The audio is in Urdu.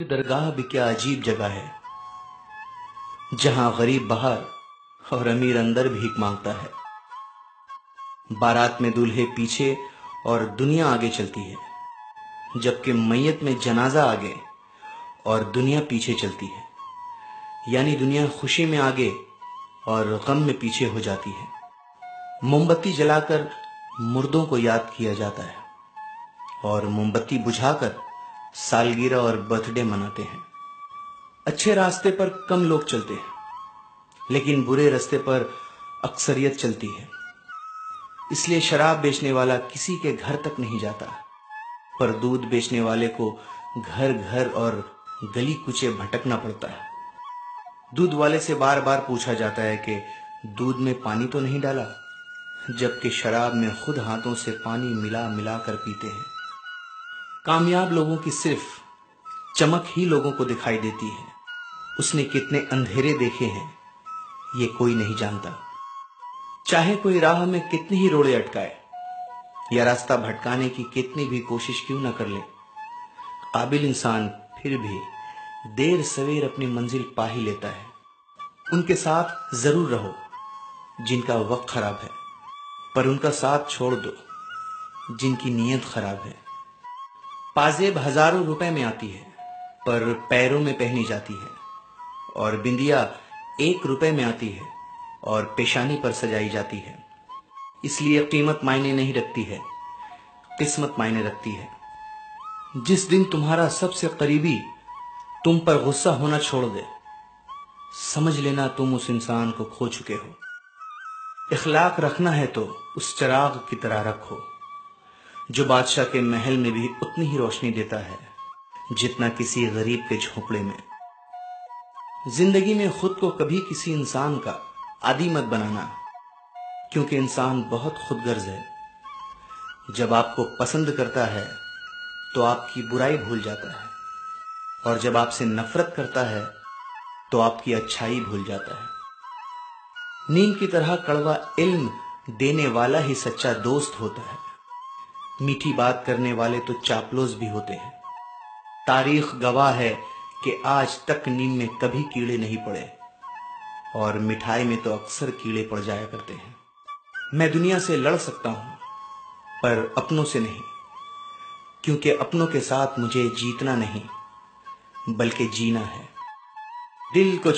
درگاہ بھی کیا عجیب جگہ ہے جہاں غریب باہر اور امیر اندر بھیک مانگتا ہے۔ بارات میں دولہے پیچھے اور دنیا آگے چلتی ہے، جبکہ میت میں جنازہ آگے اور دنیا پیچھے چلتی ہے، یعنی دنیا خوشی میں آگے اور غم میں پیچھے ہو جاتی ہے۔ موم بتی جلا کر مردوں کو یاد کیا جاتا ہے اور موم بتی بجھا کر سالگرہ اور برتھ ڈے مناتے ہیں۔ اچھے راستے پر کم لوگ چلتے ہیں، لیکن برے راستے پر اکثریت چلتی ہے۔ اس لیے شراب بیچنے والا کسی کے گھر تک نہیں جاتا، پر دودھ بیچنے والے کو گھر گھر اور گلی کوچے بھٹکنا پڑتا ہے۔ دودھ والے سے بار بار پوچھا جاتا ہے کہ دودھ میں پانی تو نہیں ڈالا، جبکہ شراب میں خود ہاتھوں سے پانی ملا ملا کر پیتے ہیں۔ کامیاب لوگوں کی صرف چمک ہی لوگوں کو دکھائی دیتی ہے، اس نے کتنے اندھیرے دیکھے ہیں یہ کوئی نہیں جانتا۔ چاہے کوئی راہ میں کتنی ہی روڑے اٹکائے یا راستہ بھٹکانے کی کتنی بھی کوشش کیوں نہ کر لے، قابل انسان پھر بھی دیر سویر اپنی منزل پا ہی لیتا ہے۔ ان کے ساتھ ضرور رہو جن کا وقت خراب ہے، پر ان کا ساتھ چھوڑ دو جن کی نیت خراب ہے۔ پازیب ہزاروں روپے میں آتی ہے، پر پیروں میں پہنی جاتی ہے، اور بندیا 1 روپے میں آتی ہے اور پیشانی پر سجائی جاتی ہے۔ اس لیے قیمت معنی نہیں رکھتی ہے، قسمت معنی رکھتی ہے۔ جس دن تمہارا سب سے قریبی تم پر غصہ ہونا چھوڑ دے، سمجھ لینا تم اس انسان کو کھو چکے ہو۔ اخلاق رکھنا ہے تو اس چراغ کی طرح رکھو جو بادشاہ کے محل میں بھی اتنی ہی روشنی دیتا ہے جتنا کسی غریب کے جھونپڑے میں۔ زندگی میں خود کو کبھی کسی انسان کا عادی مت بنانا، کیونکہ انسان بہت خود غرض ہے۔ جب آپ کو پسند کرتا ہے تو آپ کی برائی بھول جاتا ہے، اور جب آپ سے نفرت کرتا ہے تو آپ کی اچھائی بھول جاتا ہے۔ نیند کی طرح کڑوا علم دینے والا ہی سچا دوست ہوتا ہے۔ میٹھی بات کرنے والے تو چاپلوس بھی ہوتے ہیں۔ تاریخ گواہ ہے کہ آج تک نیم میں کبھی کیڑے نہیں پڑے، اور مٹھائی میں تو اکثر کیڑے پڑ جایا کرتے ہیں۔ میں دنیا سے لڑ سکتا ہوں، پر اپنوں سے نہیں، کیونکہ اپنوں کے ساتھ مجھے جیتنا نہیں بلکہ جینا ہے۔ دل کو